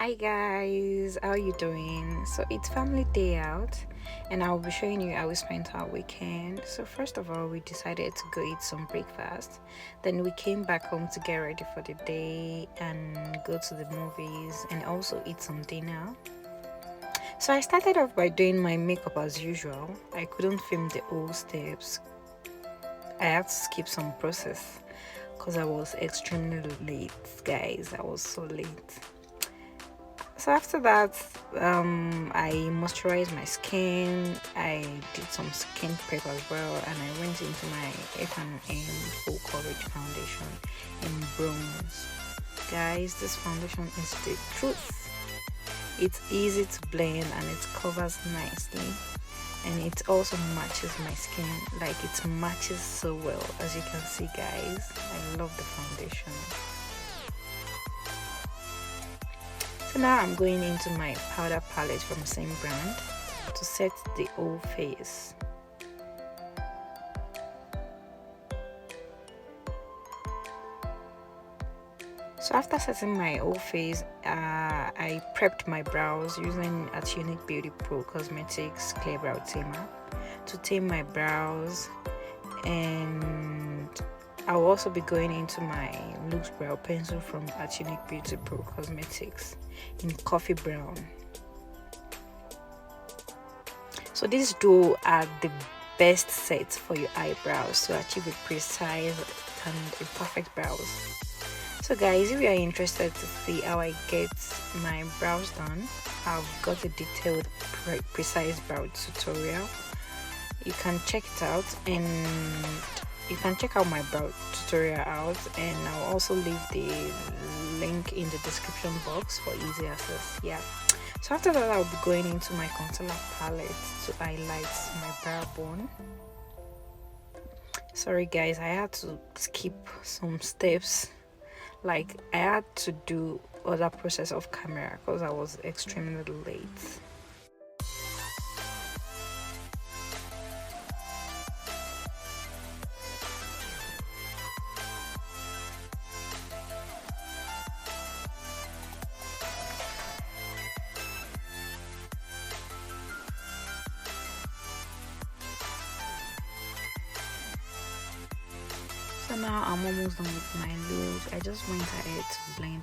Hi guys, how you doing? So it's family day out and I'll be showing you how we spent our weekend. So first of all, we decided to go eat some breakfast. Then we came back home to get ready for the day and go to the movies and also eat some dinner. So I started off by doing my makeup as usual. I couldn't film the whole steps. I had to skip some process because I was extremely late, guys. I was so late. So after that, I moisturized my skin. I did some skin prep as well, and I went into my F&M full coverage foundation in bronze. Guys, this foundation is the truth. It's easy to blend and it covers nicely, and it also matches my skin. Like it matches so well, as you can see, guys. I love the foundation. So now I'm going into my powder palette from the same brand to set the whole face. So after setting my whole face, I prepped my brows using at Unique Beauty Pro Cosmetics Clear Brow Tamer to tame my brows, and I'll also be going into my loose brow pencil from at Unique Beauty Pro Cosmetics in coffee brown. So these two are the best sets for your eyebrows to achieve a precise and a perfect brows. So guys, if you are interested to see how I get my brows done, I've got a detailed precise brow tutorial. You can check it out, and you can check out my brow tutorial out, and I'll also leave the link in the description box for easy access. Yeah. So after that, I'll be going into my concealer palette to highlight my brow bone. Sorry guys, I had to skip some steps. Like I had to do other process of camera because I was extremely late. So now I'm almost done with my look. I just went ahead to blend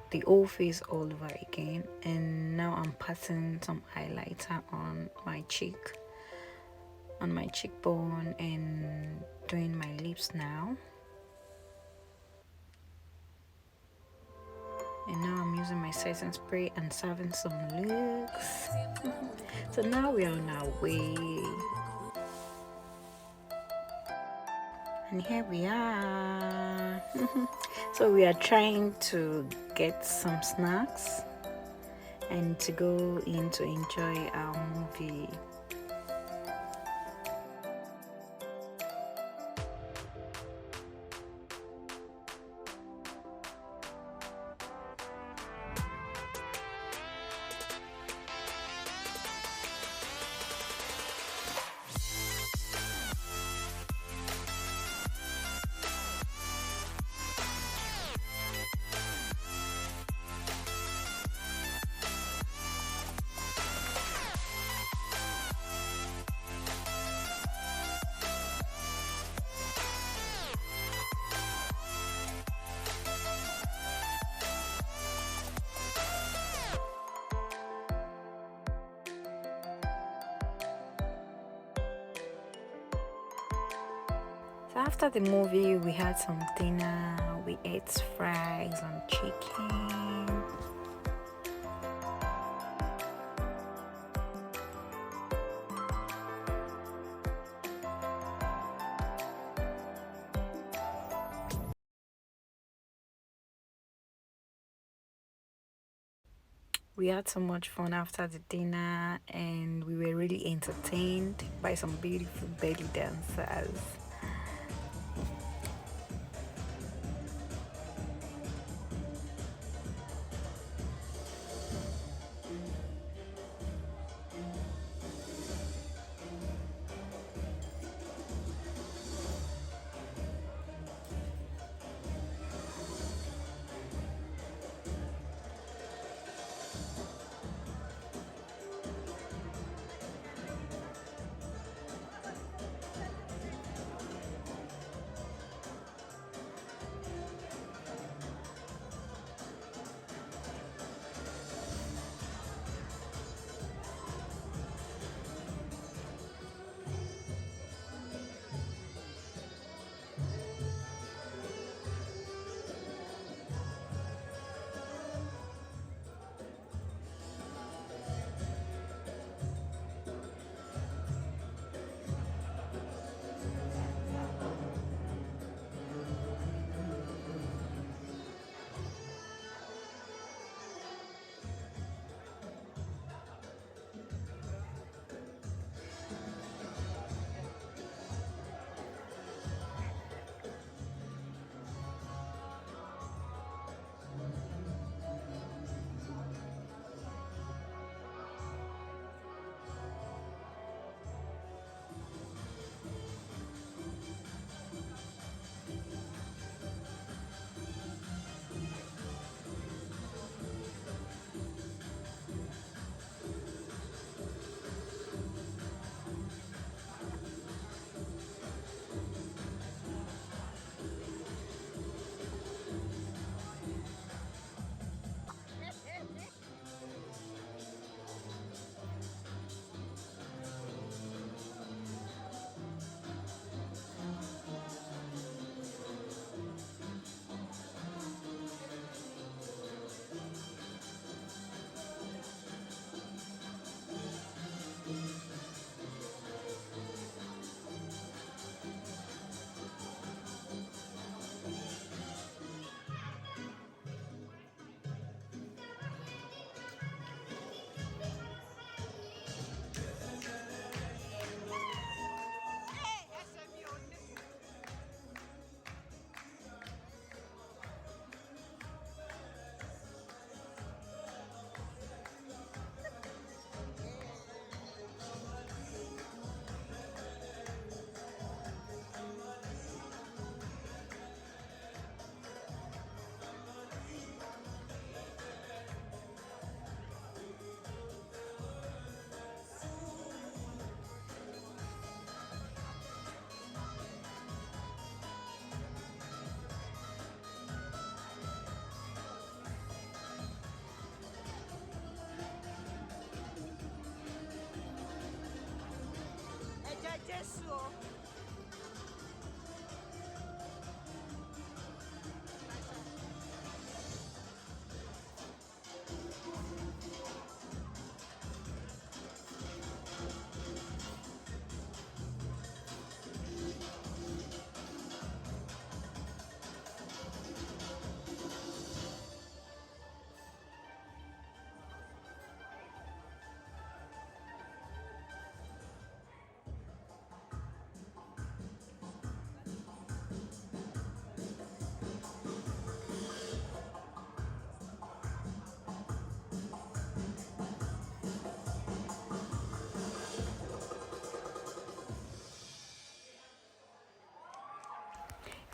the whole face all over again, and now I'm patting some highlighter on my cheekbone, and doing my lips now. And now I'm using my setting spray and serving some looks. So now we are on our way, and here we are. So we are trying to get some snacks and to go in to enjoy our movie. So after the movie, we had some dinner. We ate fries and chicken. We had so much fun after the dinner, and we were really entertained by some beautiful belly dancers.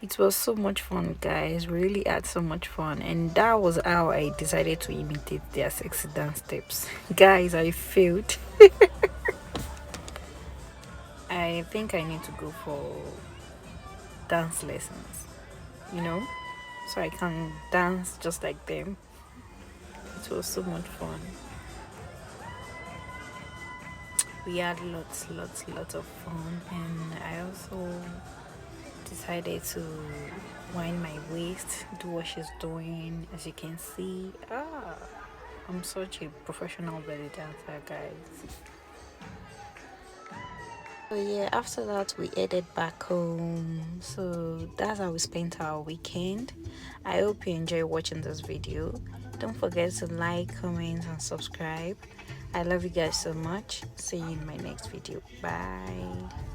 It was so much fun, guys. We really had so much fun, and that was how I decided to imitate their sexy dance steps. Guys, I failed. I think I need to go for dance lessons, you know, so I can dance just like them. It was so much fun. We had lots of fun, and I also decided to wind my waist, do what she's doing. As you can see, I'm such a professional belly dancer, guys. So yeah, after that we headed back home. So that's how we spent our weekend. I hope you enjoy watching this video. Don't forget to like, comment, and subscribe. I love you guys so much. See you in my next video. Bye.